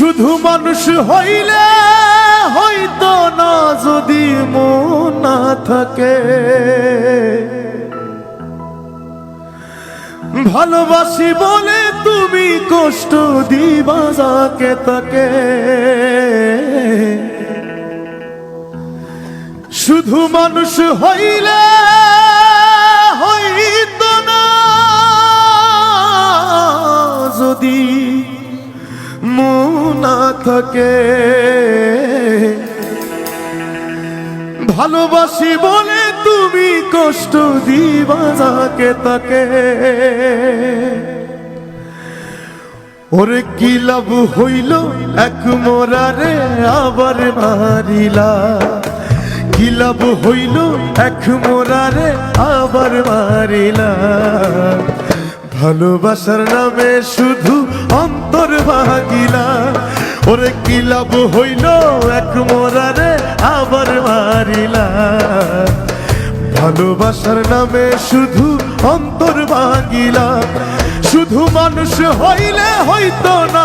শুধু মানুষ হইলে হইতো না যদি মন না থাকে। ভালোবাসি বলে তুমি কষ্ট দিবা যাকে তাকে। শুধু মানুষ হইলে হইতো না যদি মন না থাকে। ভালোবাসি বলে তুমি কষ্ট দিবা যাকে তাকে। ওরে কি লাভ হইল এক মোরারে আবার মারিলা। কি লাভ হইল এক মোরারে আবার মারিলা। ভালোবাসার নামে শুধু অন্তর ভাগিলা। ওরে কি লাভ হইল এক মোরারে আবার মারিলা। ভালোবাসার নামে শুধু অন্তর ভাগিলা। শুধু মানুষ হইলে হইতো না।